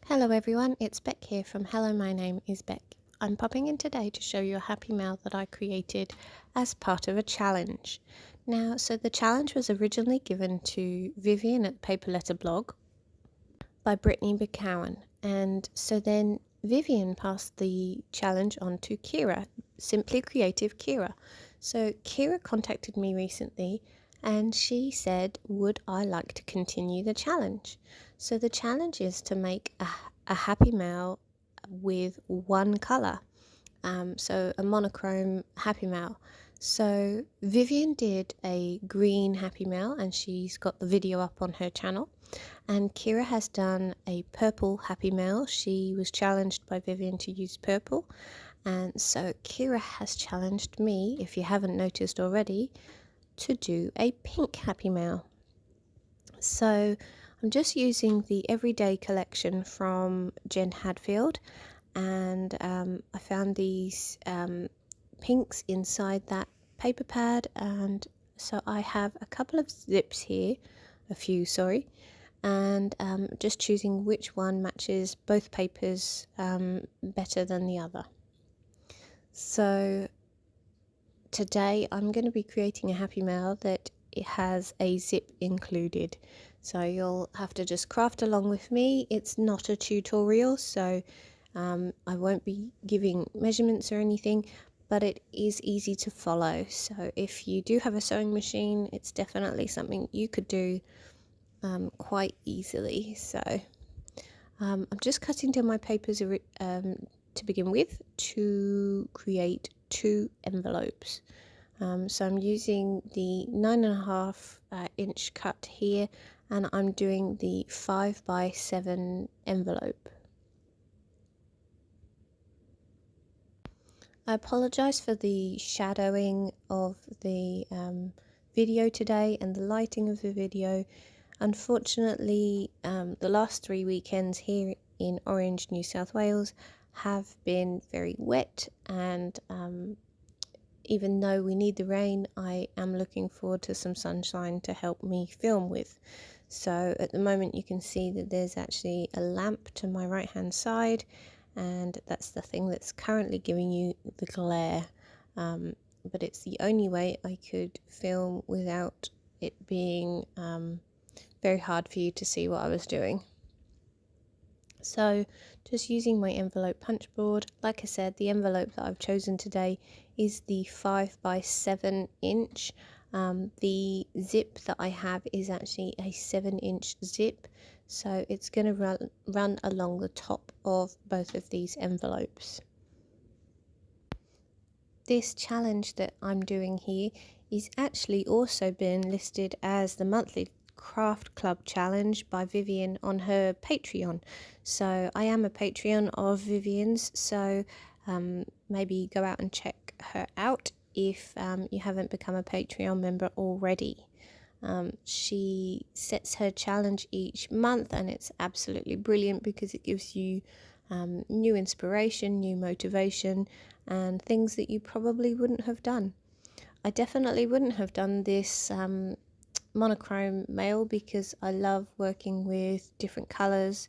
Hello everyone, it's Beck here from Hello My Name is Beck. I'm popping in today to show you a happy mail that I created as part of a challenge. So the challenge was originally given to Vivian at Paper Letter Blog by Brittany McCowan, and so then Vivian passed the challenge on to Kyra, Simply Creative Kyra. So Kyra contacted me recently and she said, would I like to continue the challenge? So the challenge is to make a happy mail with one colour, so a monochrome happy mail. So Vivian did a green happy mail and she's got the video up on her channel, and Kyra has done a purple happy mail. She was challenged by Vivian to use purple, and so Kyra has challenged me, if you haven't noticed already, to do a pink happy mail. So I'm just using the Everyday collection from Jen Hadfield, and I found these pinks inside that paper pad, and so I have a couple of zips here, a few, sorry, and just choosing which one matches both papers better than the other. So today I'm going to be creating a happy mail that it has a zip included, so you'll have to just craft along with me. It's not a tutorial, so I won't be giving measurements or anything, but it is easy to follow. So if you do have a sewing machine, it's definitely something you could do quite easily. So I'm just cutting down my papers to begin with to create two envelopes. So I'm using the 9.5 inch cut here, and I'm doing the 5x7 envelope. I apologise for the shadowing of the video today and the lighting of the video. Unfortunately, the last 3 weekends here in Orange, New South Wales have been very wet, and even though we need the rain, I am looking forward to some sunshine to help me film with. So at the moment you can see that there's actually a lamp to my right hand side, and that's the thing that's currently giving you the glare, but it's the only way I could film without it being very hard for you to see what I was doing. So just using my envelope punch board, like I said, the envelope that I've chosen today is the 5x7 inch. The zip that I have is actually a 7-inch zip, so it's going to run along the top of both of these envelopes. This challenge that I'm doing here is actually also been listed as the monthly craft club challenge by Vivian on her Patreon. So I am a Patreon of Vivian's, so maybe go out and check her out if you haven't become a Patreon member already. She sets her challenge each month, and it's absolutely brilliant because it gives you new inspiration, new motivation, and things that you probably wouldn't have done. I definitely wouldn't have done this monochrome mail because I love working with different colours.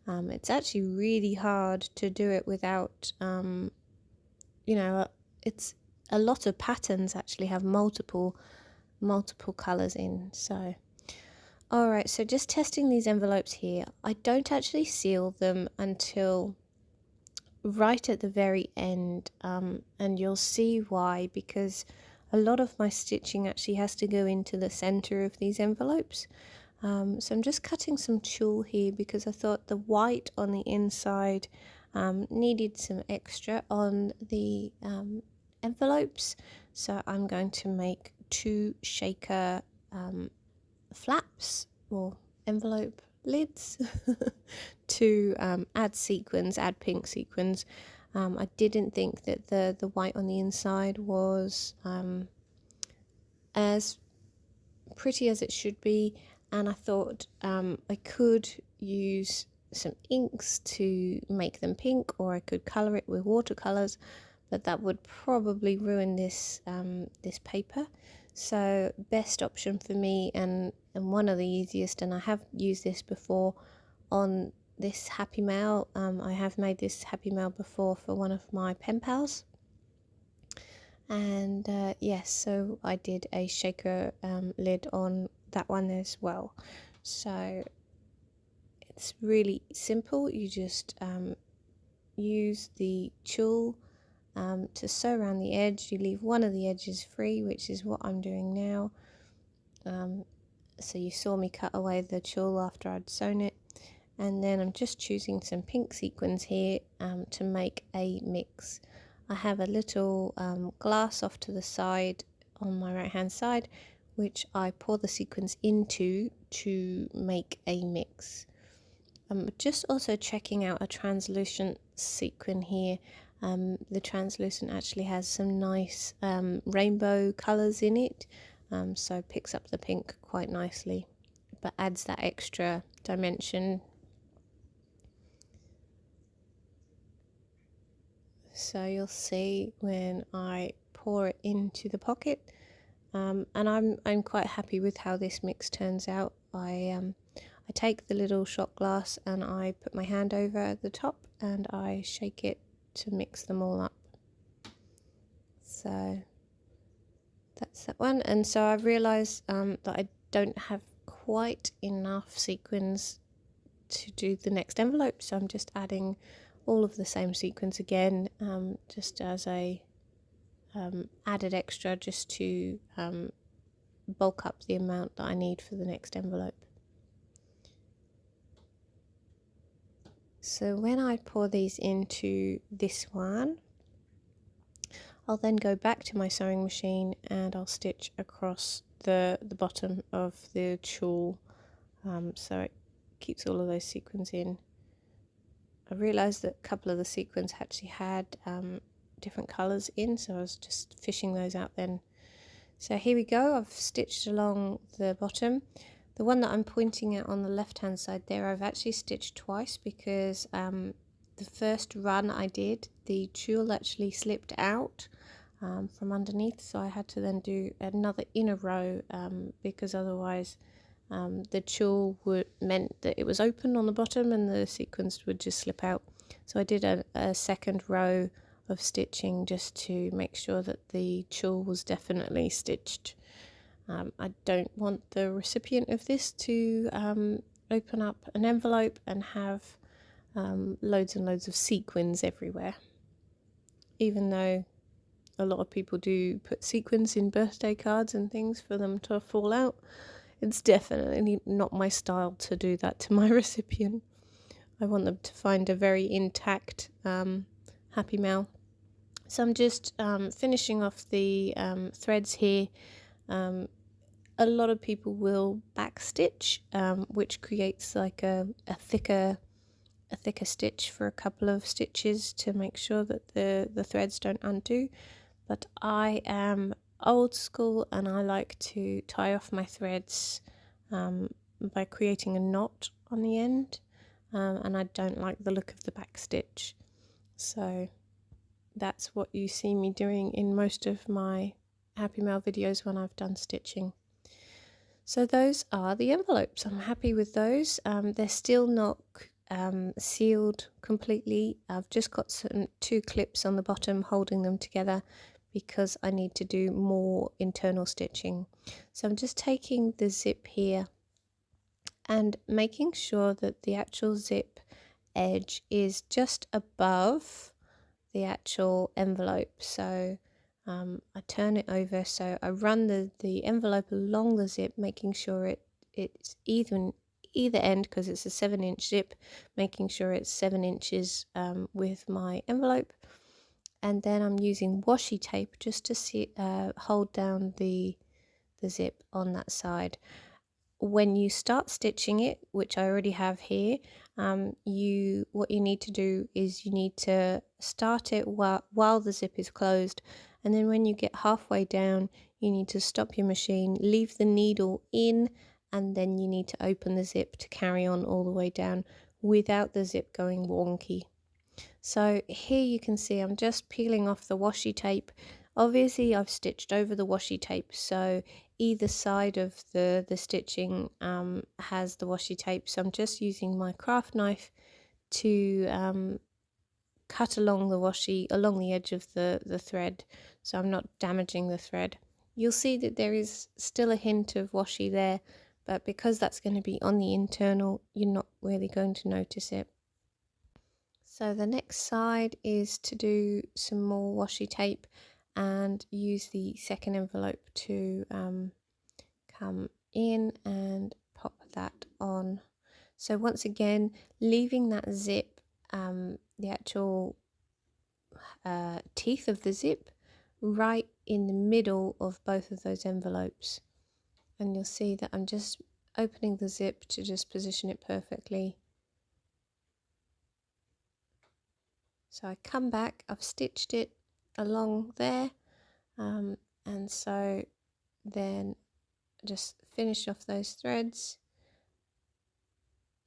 It's actually really hard to do it without, it's a lot of patterns actually have multiple colours in. So alright, so just testing these envelopes here. I don't actually seal them until right at the very end, and you'll see why, because a lot of my stitching actually has to go into the center of these envelopes. So I'm just cutting some tulle here because I thought the white on the inside needed some extra on the envelopes, so I'm going to make two shaker flaps or envelope lids to add pink sequins. I didn't think that the white on the inside was as pretty as it should be, and I thought I could use some inks to make them pink, or I could colour it with watercolours, but that would probably ruin this this paper. So best option for me, and one of the easiest, and I have used this before on this happy mail. I have made this happy mail before for one of my pen pals. And yes, so I did a shaker lid on that one as well. So it's really simple. You just use the tulle to sew around the edge. You leave one of the edges free, which is what I'm doing now. So you saw me cut away the tulle after I'd sewn it, and then I'm just choosing some pink sequins here to make a mix. I have a little glass off to the side on my right hand side, which I pour the sequins into to make a mix. I'm just also checking out a translucent sequin here. The translucent actually has some nice rainbow colours in it, so it picks up the pink quite nicely, but adds that extra dimension. So you'll see when I pour it into the pocket, and I'm quite happy with how this mix turns out. I take the little shot glass and I put my hand over the top and I shake it to mix them all up. So that's that one. And so I've realised that I don't have quite enough sequins to do the next envelope, so I'm just adding all of the same sequins again, just as a added extra, just to bulk up the amount that I need for the next envelope. So when I pour these into this one, I'll then go back to my sewing machine and I'll stitch across the bottom of the tulle, so it keeps all of those sequins in. I realised that a couple of the sequins actually had different colours in, so I was just fishing those out then. So here we go, I've stitched along the bottom. The one that I'm pointing at on the left hand side there, I've actually stitched twice because the first run I did, the tulle actually slipped out from underneath, so I had to then do another inner row because otherwise the tulle meant that it was open on the bottom and the sequins would just slip out. So I did a second row of stitching just to make sure that the tulle was definitely stitched. I don't want the recipient of this to open up an envelope and have loads and loads of sequins everywhere. Even though a lot of people do put sequins in birthday cards and things for them to fall out, it's definitely not my style to do that to my recipient. I want them to find a very intact happy mail. So I'm just finishing off the threads here. A lot of people will backstitch, which creates like a thicker stitch for a couple of stitches to make sure that the threads don't undo. But I am old school and I like to tie off my threads by creating a knot on the end, and I don't like the look of the back stitch, so that's what you see me doing in most of my happy mail videos when I've done stitching. So those are the envelopes. I'm happy with those. They're still not sealed completely. I've just got two clips on the bottom holding them together because I need to do more internal stitching. So I'm just taking the zip here and making sure that the actual zip edge is just above the actual envelope. So I turn it over, so I run the envelope along the zip, making sure it's either end, because it's a 7-inch zip, making sure it's 7 inches with my envelope. And then I'm using washi tape just to hold down the zip on that side. When you start stitching it, which I already have here, what you need to do is you need to start it while the zip is closed, and then when you get halfway down you need to stop your machine, leave the needle in, and then you need to open the zip to carry on all the way down without the zip going wonky. So here you can see I'm just peeling off the washi tape. Obviously I've stitched over the washi tape, so either side of the stitching has the washi tape, so I'm just using my craft knife to cut along the washi, along the edge of the thread, so I'm not damaging the thread. You'll see that there is still a hint of washi there, but because that's going to be on the internal, you're not really going to notice it. So the next side is to do some more washi tape and use the second envelope to come in and pop that on. So once again, leaving that zip, the actual teeth of the zip right in the middle of both of those envelopes, and you'll see that I'm just opening the zip to just position it perfectly. So I come back, I've stitched it along there, and so then just finish off those threads,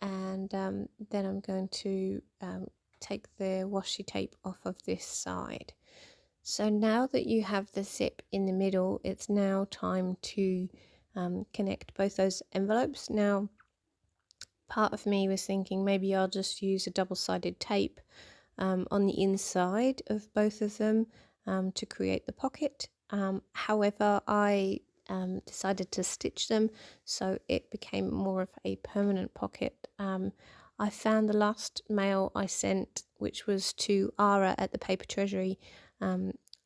and then I'm going to take the washi tape off of this side. So now that you have the zip in the middle, it's now time to connect both those envelopes. Now, part of me was thinking maybe I'll just use a double-sided tape on the inside of both of them to create the pocket. However, I decided to stitch them, so it became more of a permanent pocket. I found the last mail I sent, which was to Ara at the Paper Treasury,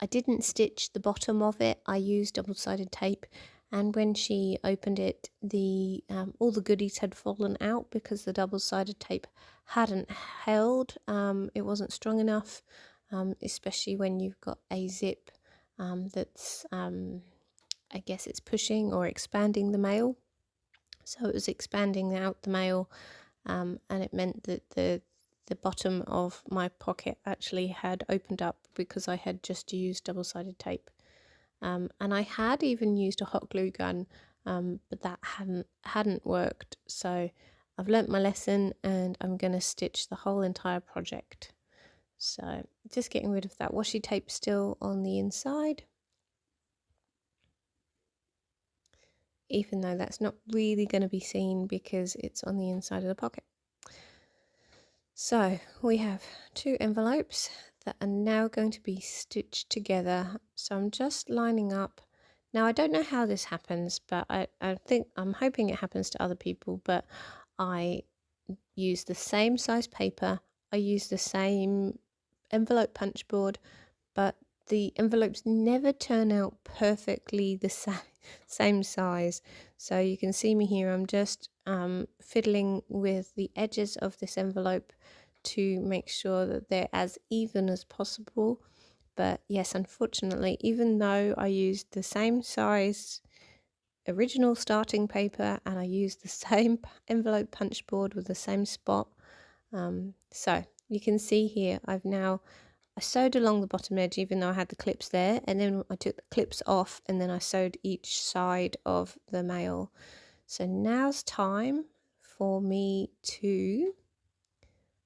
I didn't stitch the bottom of it. I used double-sided tape, and when she opened it, the all the goodies had fallen out because the double-sided tape hadn't held. It wasn't strong enough, especially when you've got a zip that's I guess it's pushing or expanding the mail. So it was expanding out the mail, and it meant that the bottom of my pocket actually had opened up because I had just used double-sided tape. And I had even used a hot glue gun, but that hadn't worked. So I've learnt my lesson, and I'm going to stitch the whole entire project. So just getting rid of that washi tape still on the inside, even though that's not really going to be seen because it's on the inside of the pocket. So we have two envelopes that are now going to be stitched together. So I'm just lining up. Now I don't know how this happens, but I'm hoping it happens to other people, but I use the same size paper, I use the same envelope punch board, but the envelopes never turn out perfectly the same size. So you can see me here, I'm just fiddling with the edges of this envelope to make sure that they're as even as possible. But yes, unfortunately, even though I used the same size original starting paper and I used the same envelope punch board with the same spot, so you can see here I sewed along the bottom edge even though I had the clips there, and then I took the clips off and then I sewed each side of the mail. So now's time for me to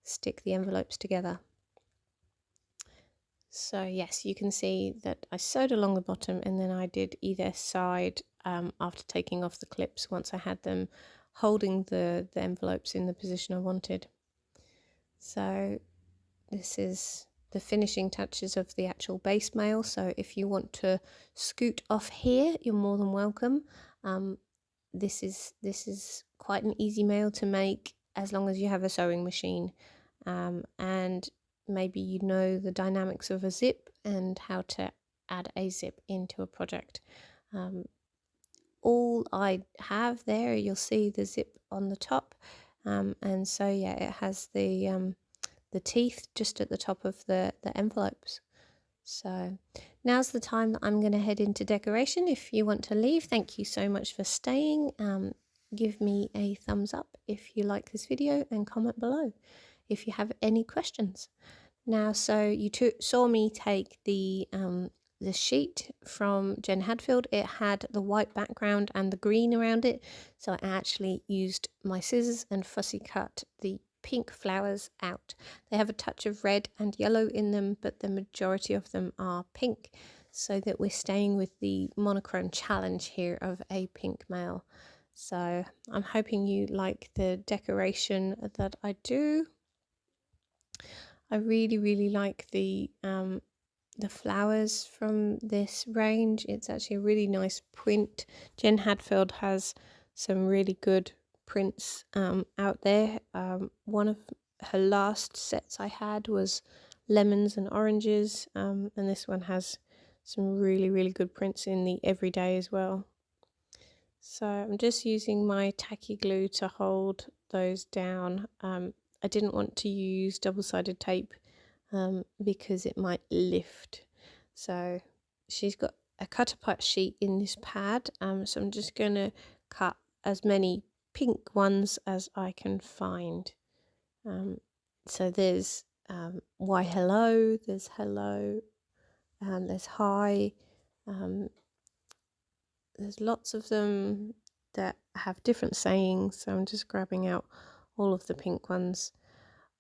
stick the envelopes together. So yes, you can see that I sewed along the bottom and then I did either side after taking off the clips once I had them holding the envelopes in the position I wanted. So this is the finishing touches of the actual base mail. So if you want to scoot off here, you're more than welcome. This is quite an easy mail to make as long as you have a sewing machine, and maybe you know the dynamics of a zip and how to add a zip into a project. All I have there, you'll see the zip on the top, and so yeah, it has the teeth just at the top of the envelopes. So now's the time that I'm going to head into decoration. If you want to leave, thank you so much for staying. Give me a thumbs up if you like this video and comment below if you have any questions. Now, so you saw me take the sheet from Jen Hadfield. It had the white background and the green around it, so I actually used my scissors and fussy cut the pink flowers out. They have a touch of red and yellow in them, but the majority of them are pink, so that we're staying with the monochrome challenge here of a pink mail. So I'm hoping you like the decoration that I do. I really like the flowers from this range. It's actually a really nice print. Jen Hadfield has some really good prints out there. One of her last sets I had was lemons and oranges, and this one has some really good prints in the everyday as well. So I'm just using my tacky glue to hold those down. I didn't want to use double-sided tape because it might lift. So she's got a cut apart sheet in this pad, so I'm just going to cut as many pink ones as I can find. So there's why hello, there's hello, there's hi, there's lots of them that have different sayings, so I'm just grabbing out all of the pink ones.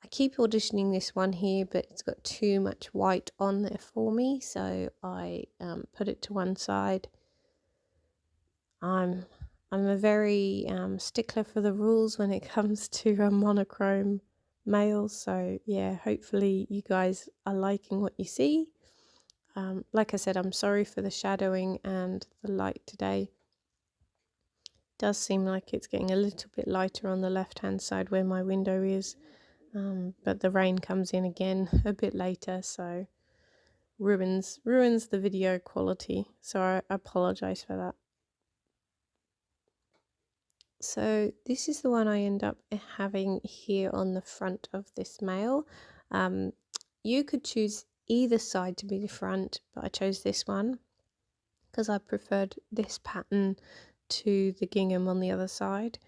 I keep auditioning this one here, but it's got too much white on there for me, so I put it to one side. I'm a very stickler for the rules when it comes to a monochrome mail, so yeah, hopefully you guys are liking what you see. Like I said, I'm sorry for the shadowing and the light today. Does seem like it's getting a little bit lighter on the left hand side where my window is, but the rain comes in again a bit later, so ruins the video quality, so I apologize for that. So this is the one I end up having here on the front of this mail. You could choose either side to be the front, but I chose this one because I preferred this pattern to the gingham on the other side.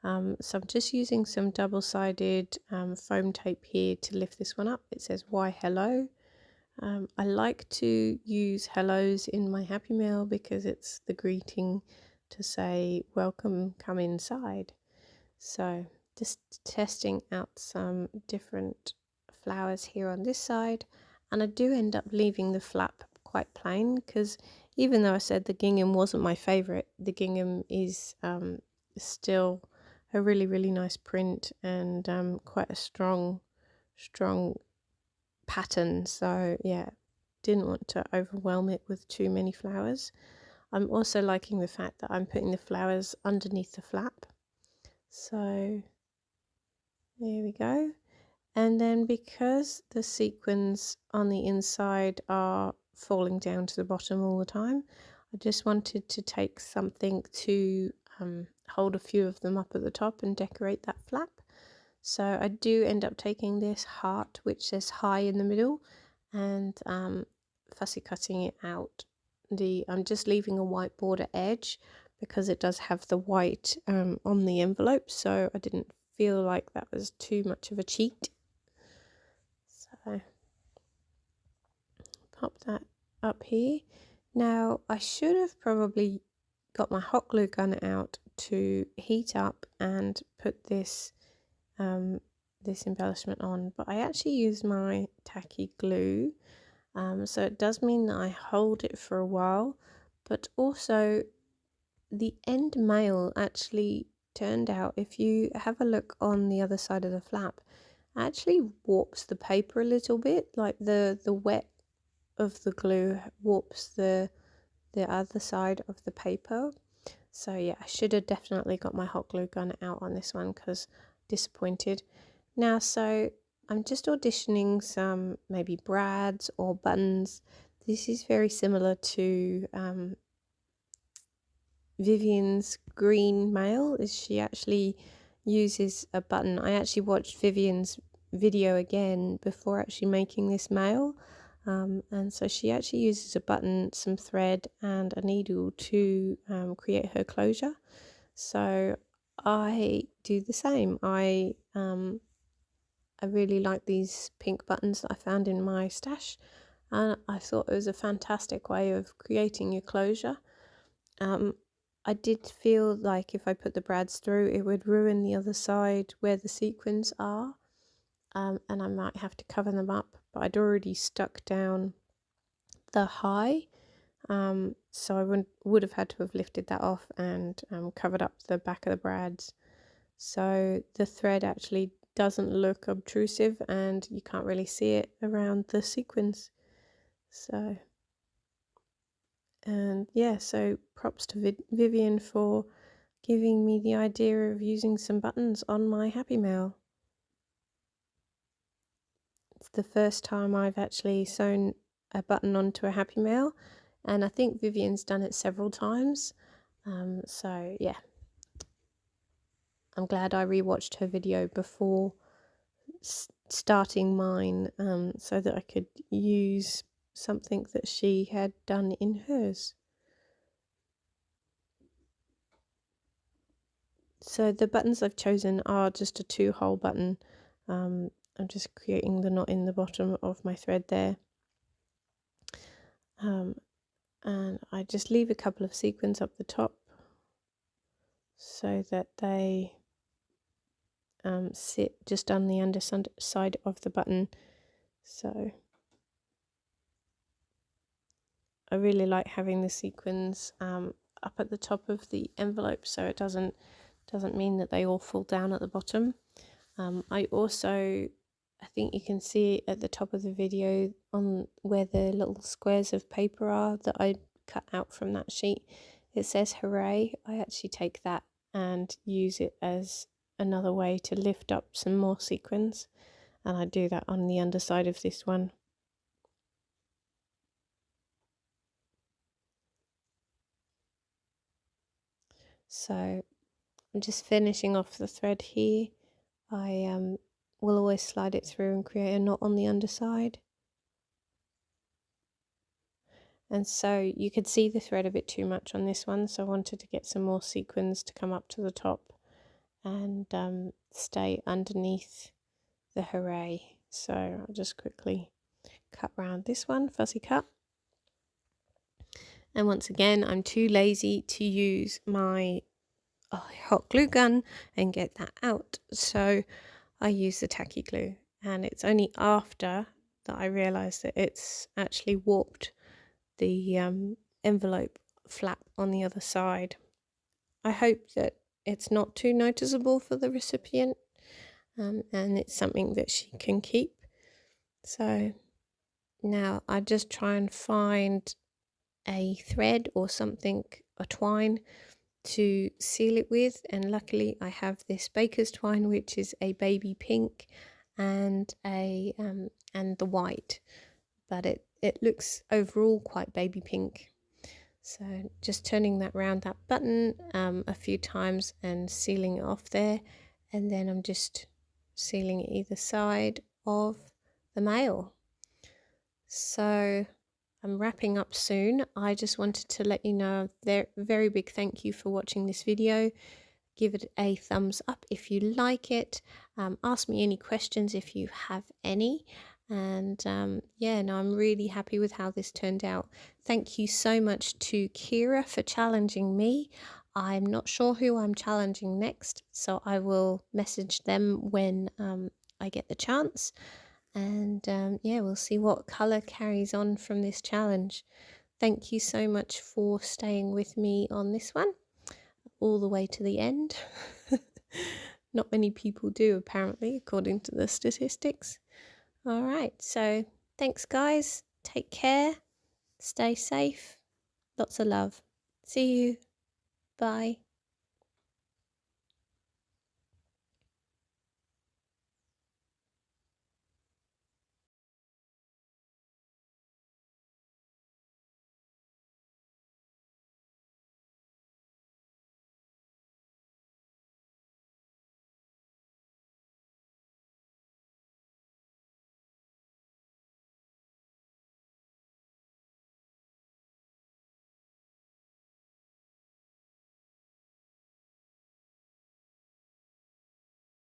So I'm just using some double-sided foam tape here to lift this one up. It says why hello. I like to use hellos in my happy mail because it's the greeting to say welcome, come inside. So just testing out some different flowers here on this side, and I do end up leaving the flap quite plain because even though I said the gingham wasn't my favorite, the gingham is still a really nice print and quite a strong pattern. So yeah, didn't want to overwhelm it with too many flowers. I'm also liking the fact that I'm putting the flowers underneath the flap. So there we go. And then because the sequins on the inside are falling down to the bottom all the time, I just wanted to take something to hold a few of them up at the top and decorate that flap. So I do end up taking this heart which says hi in the middle and fussy cutting it out. I'm just leaving a white border edge because it does have the white on the envelope, so I didn't feel like that was too much of a cheat. So pop that up here. Now I should have probably got my hot glue gun out to heat up and put this this embellishment on, but I actually used my tacky glue, so it does mean that I hold it for a while, but also the end mail actually turned out, if you have a look on the other side of the flap, actually warps the paper a little bit, like the wet of the glue warps the other side of the paper. So yeah, I should have definitely got my hot glue gun out on this one because disappointed. Now, so I'm just auditioning some maybe brads or buttons. This is very similar to Vivian's green mail. Is she actually uses a button. I actually watched Vivian's video again before actually making this mail. And so she actually uses a button, some thread and a needle to create her closure. So I do the same. I really like these pink buttons that I found in my stash, and I thought it was a fantastic way of creating your closure. I did feel like if I put the brads through, it would ruin the other side where the sequins are, and I might have to cover them up, but I'd already stuck down the high, so I would have had to have lifted that off and covered up the back of the brads. So the thread actually doesn't look obtrusive and you can't really see it around the sequins. So, and yeah, so props to Vivian for giving me the idea of using some buttons on my Happy Mail. It's the first time I've actually sewn a button onto a Happy Mail, and I think Vivian's done it several times. So yeah, I'm glad I rewatched her video before starting mine, so that I could use something that she had done in hers. So the buttons I've chosen are just a 2-hole button. I'm just creating the knot in the bottom of my thread there. And I just leave a couple of sequins up the top so that they sit just on the underside of the button. So I really like having the sequins up at the top of the envelope, so it doesn't mean that they all fall down at the bottom. I also, I think you can see at the top of the video on where the little squares of paper are that I cut out from that sheet, it says hooray. I actually take that and use it as another way to lift up some more sequins, and I do that on the underside of this one. So I'm just finishing off the thread here. I will always slide it through and create a knot on the underside. And so you could see the thread a bit too much on this one, so I wanted to get some more sequins to come up to the top and stay underneath the hooray. So I'll just quickly cut round this one, fussy cut. And once again, I'm too lazy to use my hot glue gun and get that out, so I use the tacky glue, and it's only after that I realised that it's actually warped the envelope flap on the other side. I hope that it's not too noticeable for the recipient, and it's something that she can keep. So now I just try and find a thread or something, a twine, to seal it with, and luckily I have this baker's twine, which is a baby pink and the white, but it looks overall quite baby pink. So just turning that round that button a few times and sealing it off there, and then I'm just sealing either side of the mail. So I'm wrapping up soon. I just wanted to let you know a very big thank you for watching this video. Give it a thumbs up if you like it. Ask me any questions if you have any. And yeah, no, I'm really happy with how this turned out. Thank you so much to Kyra for challenging me. I'm not sure who I'm challenging next, so I will message them when I get the chance. And yeah, we'll see what colour carries on from this challenge. Thank you so much for staying with me on this one all the way to the end. Not many people do, apparently, according to the statistics. All right, so thanks guys, take care, stay safe, lots of love. See you, bye.